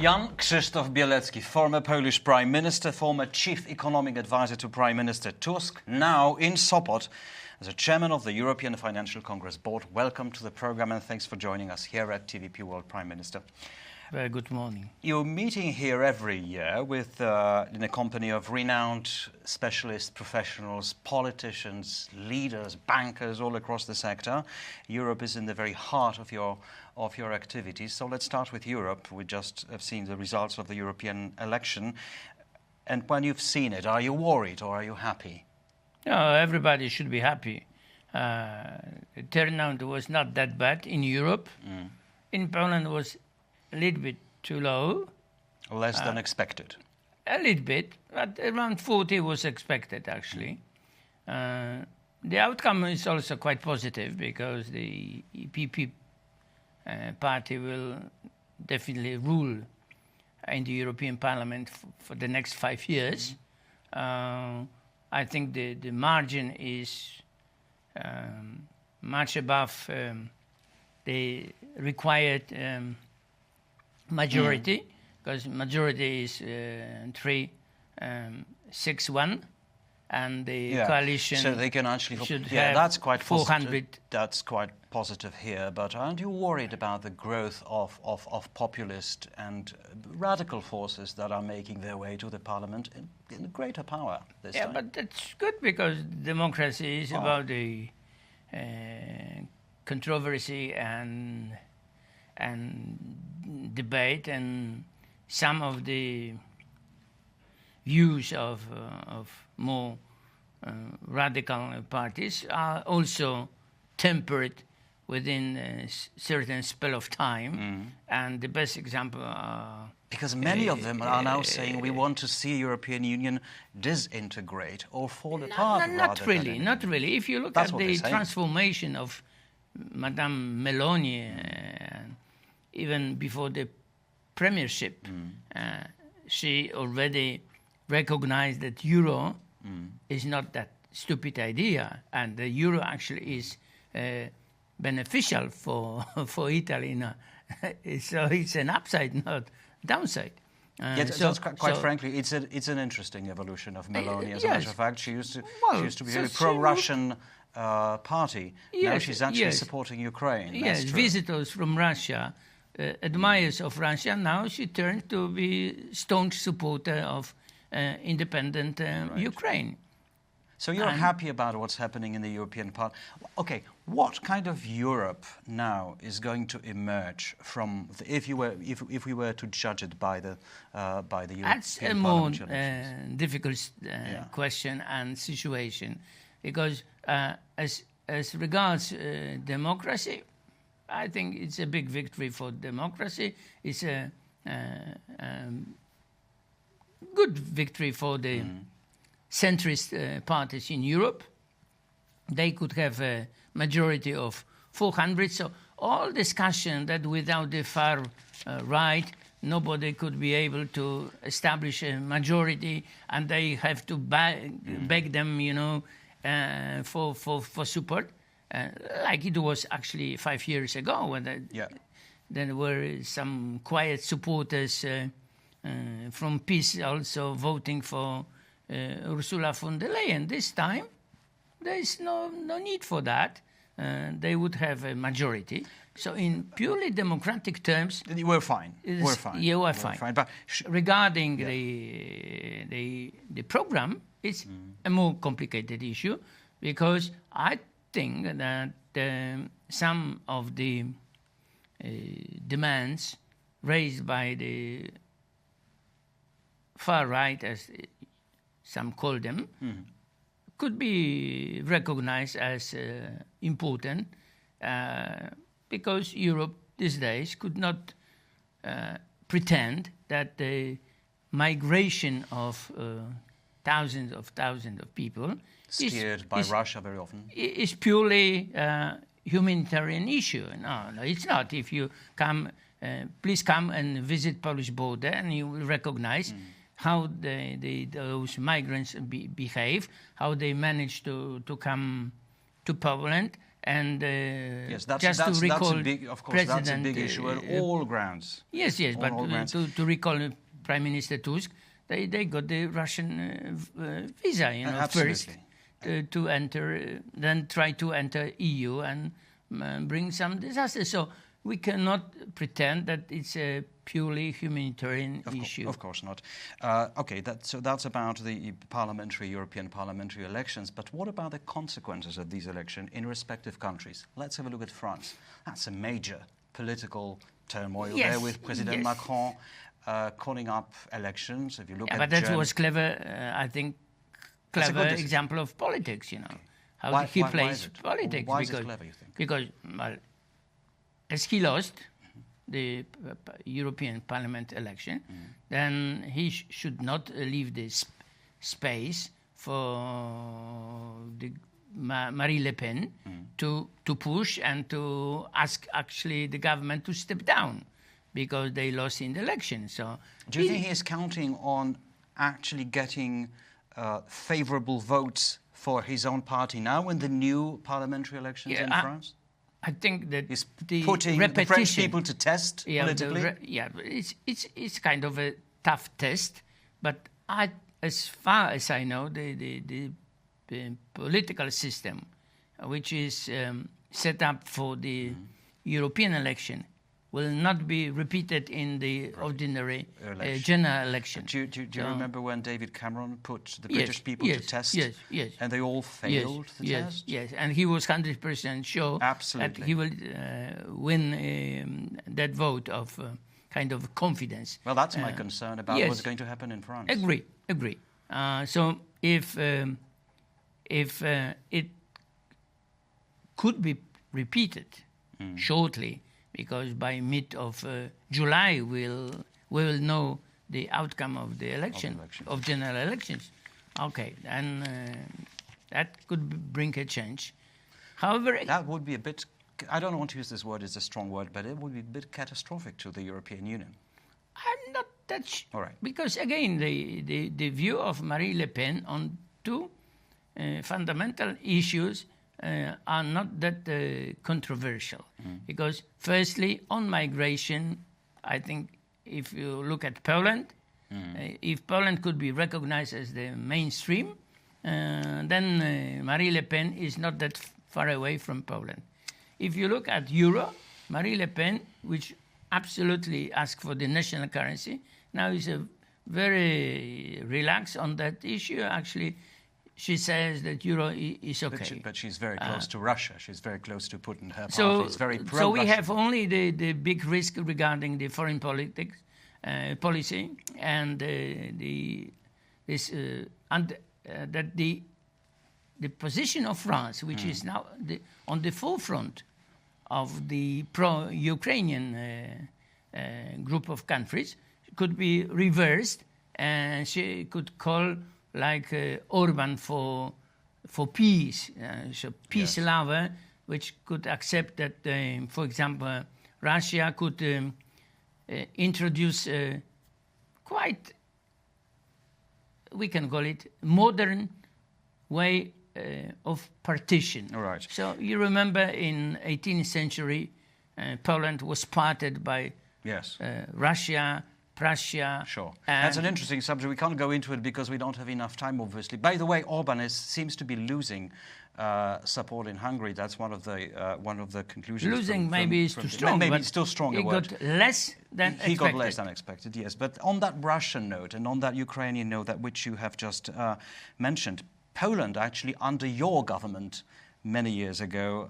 Young Krzysztof Bielecki, former Polish Prime Minister, former Chief Economic Advisor to Prime Minister Tusk, now in Sopot as a Chairman of the European Financial Congress Board. Welcome to the program and thanks for joining us here at TVP World, Prime Minister. Very good morning. You're meeting here every year with, in a company of renowned specialist professionals, politicians, leaders, bankers all across the sector. Europe is in the very heart of your activities. So let's start with Europe. We just have seen the results of the European election. And when you've seen it, are you worried or are you happy? No, everybody should be happy. The turnout was not that bad in Europe. In Poland it was a little bit too low. Less than expected. A little bit, but around 40 was expected, actually. The outcome is also quite positive because the EPP party will definitely rule in the European Parliament for the next 5 years. I think the margin is much above the required majority, because majority is 361, and the coalition so they can actually should have that's quite 400. positive. That's quite positive here. But aren't you worried about the growth of populist and radical forces that are making their way to the parliament in greater power this time? Yeah, but that's good because democracy is about the controversy and debate, and some of the views of more radical parties are also tempered within a certain spell of time. And the best example are... Because many of them are now saying we want to see European Union disintegrate or fall apart. Not really. If you look at the transformation of Madame Meloni, even before the premiership, she already recognized that euro is not that stupid idea, and the euro actually is beneficial for Italy. So it's an upside, not downside. Quite frankly, it's an interesting evolution of Meloni. As a matter of fact, she used to be a very pro-Russian party. Now she's actually supporting Ukraine. Yes, visitors from Russia, admirers of Russia. Now she turned to be staunch supporter of independent Ukraine. So you're happy about what's happening in the European Parliament. Okay, what kind of Europe now is going to emerge from if we were to judge it by the European That's a more difficult question and situation, because as regards democracy, I think it's a big victory for democracy. It's a good victory for the centrist parties in Europe. They could have a majority of 400. So all discussion that without the far right, nobody could be able to establish a majority, and they have to beg them, for support, like it was actually 5 years ago when there were some quiet supporters from PiS also voting for Ursula von der Leyen. This time, there is no need for that. They would have a majority. So in purely democratic terms... We're fine. We're fine. But regarding the program, it's a more complicated issue, because I think that some of the demands raised by the far right, as some call them, could be recognized as important, because Europe these days could not pretend that the migration of thousands of people steered by Russia very often is purely humanitarian issue. No, it's not. If you come, please come and visit Polish border, and you will recognize how those migrants behave, how they manage to come to Poland, And yes, that's to recall, that's a big, of course, that's a big issue on all grounds. Yes, but to recall Prime Minister Tusk, they got the Russian visa, first to enter, then try to enter EU and bring some disaster. So we cannot pretend that it's a purely humanitarian issue. Of course not. Okay, so that's about the European parliamentary elections. But what about the consequences of these elections in respective countries? Let's have a look at France. That's a major political turmoil there with President Macron calling up elections. If you look at but that was clever. I think clever example of politics. How he plays politics. Why is it clever, you think? Because as he lost the European Parliament election, then he should not leave this space for the Marie Le Pen to push and to ask actually the government to step down because they lost in the election. So, do you think he is counting on actually getting favorable votes for his own party now in the new parliamentary elections in France? I think that he's the putting repetition, the French people to test politically. It's kind of a tough test, but as far as I know, the political system, which is set up for the European election, will not be repeated in the ordinary general election. Do you remember when David Cameron put the British people to test? Yes. And they all failed the test? Yes, and he was 100% sure that he will win that vote of kind of confidence. Well, that's my concern about what's going to happen in France. Agree. So if it could be repeated shortly, because by mid of July we will know the outcome of the election, of general elections. Okay, and that could bring a change. However, that would be a bit, I don't want to use this word, it's a strong word, but it would be a bit catastrophic to the European Union. I'm not that all right. Because again, the view of Marie Le Pen on two fundamental issues are not that controversial. Because firstly, on migration, I think if you look at Poland, if Poland could be recognized as the mainstream, then Marie Le Pen is not that far away from Poland. If you look at Euro, Marie Le Pen, which absolutely asked for the national currency, now is a very relaxed on that issue. Actually, she says that Euro is okay. But she's very close to Russia. She's very close to Putin. Her party is very pro-Russian. So we have only the big risk regarding the foreign politics, policy, and that the position of France, which is now on the forefront of the pro-Ukrainian group of countries, could be reversed, and she could call like Orban for peace, so peace lover, which could accept that, for example, Russia could introduce quite, we can call it, modern way of partition. All right. So you remember in 18th century, Poland was parted by Russia, Prussia. Sure. That's an interesting subject. We can't go into it because we don't have enough time, obviously. By the way, Orban seems to be losing support in Hungary. That's one of the conclusions. Losing maybe is too strong. Maybe it's still strong. He got less than expected. He got less than expected, yes. But on that Russian note and on that Ukrainian note, which you have just mentioned, Poland actually, under your government, many years ago,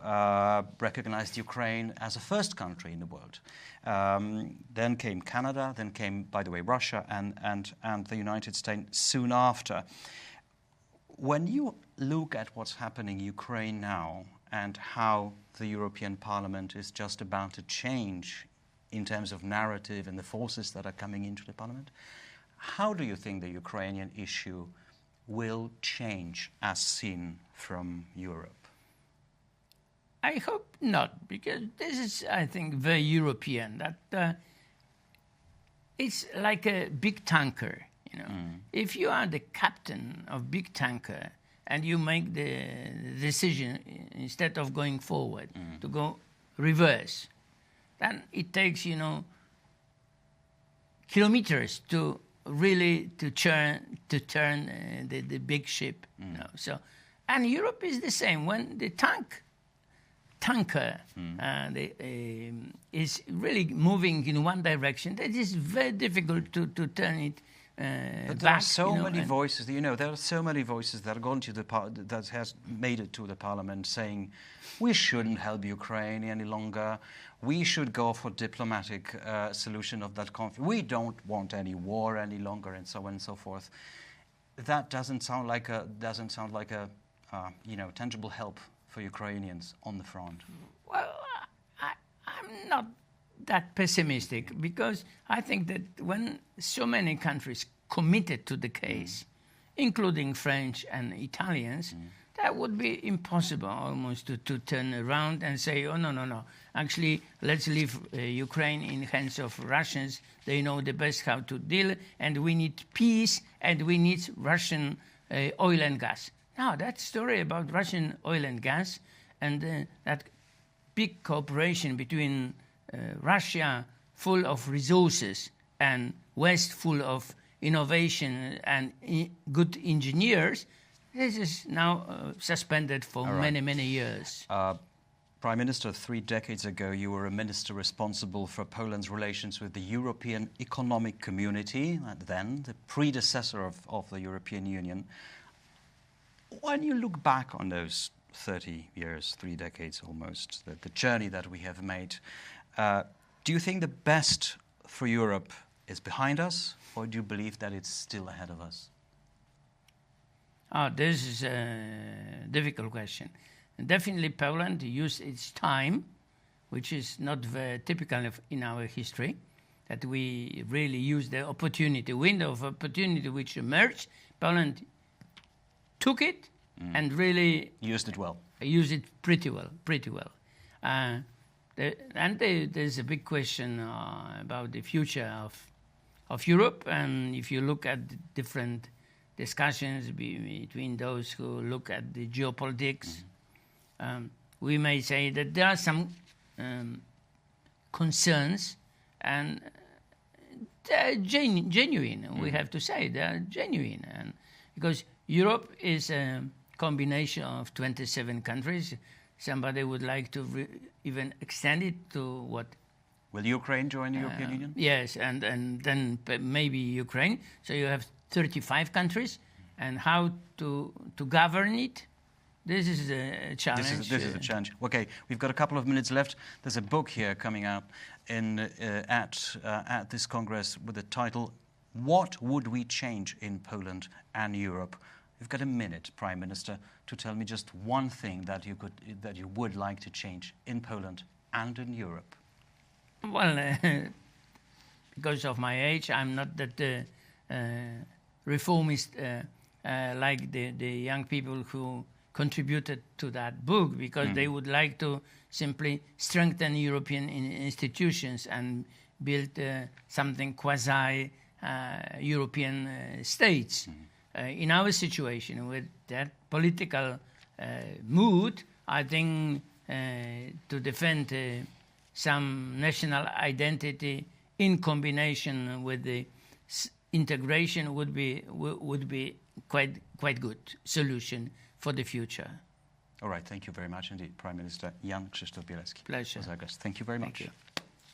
recognized Ukraine as a first country in the world. Then came Canada, then came, by the way, Russia and the United States soon after. When you look at what's happening in Ukraine now and how the European Parliament is just about to change in terms of narrative and the forces that are coming into the Parliament, how do you think the Ukrainian issue will change as seen from Europe? I hope not, because this is, I think, very European. That it's like a big tanker. If you are the captain of big tanker and you make the decision instead of going forward, to go reverse, then it takes, kilometers to really turn the big ship. So, and Europe is the same. When the tanker is really moving in one direction, it is very difficult to turn it but there are so many voices. There are so many voices that are going to that has made it to the parliament saying, we shouldn't help Ukraine any longer. We should go for diplomatic solution of that conflict. We don't want any war any longer, and so on and so forth. That doesn't sound like a tangible help for Ukrainians on the front. Well, I'm not that pessimistic, because I think that when so many countries committed to the case, including French and Italians, that would be impossible almost to turn around and say, oh, no. Actually, let's leave Ukraine in hands of Russians. They know the best how to deal, and we need peace, and we need Russian oil and gas. Now, that story about Russian oil and gas and that big cooperation between Russia, full of resources, and West, full of innovation and good engineers, this is now suspended for many years. Prime Minister, 3 decades ago, you were a minister responsible for Poland's relations with the European Economic Community, then the predecessor of the European Union. When you look back on those 30 years, 3 decades almost, the journey that we have made, do you think the best for Europe is behind us, or do you believe that it's still ahead of us? This is a difficult question. Definitely Poland used its time, which is not very typical in our history, that we really used the opportunity, window of opportunity which emerged. Poland took it and really used it well. Used it pretty well. There's a big question about the future of Europe, and if you look at the different discussions between those who look at the geopolitics, we may say that there are some concerns, and they're genuine. We have to say they're genuine, and because Europe is a combination of 27 countries. Somebody would like to even extend it to what? Will Ukraine join the European Union? Yes, and then maybe Ukraine. So you have 35 countries, and how to govern it? This is a challenge. This is a challenge. Okay, we've got a couple of minutes left. There's a book here coming out at this Congress with the title, "What Would We Change in Poland and Europe?" You've got a minute, Prime Minister, to tell me just one thing that you would like to change in Poland and in Europe. Well, because of my age, I'm not that reformist like the young people who contributed to that book, because they would like to simply strengthen European institutions and build something quasi-European states. In our situation, with that political mood, I think to defend some national identity in combination with the integration would be quite good solution for the future. All right, thank you very much indeed, Prime Minister Jan Krzysztof Bielecki. Pleasure. Thank you very much. Thank you.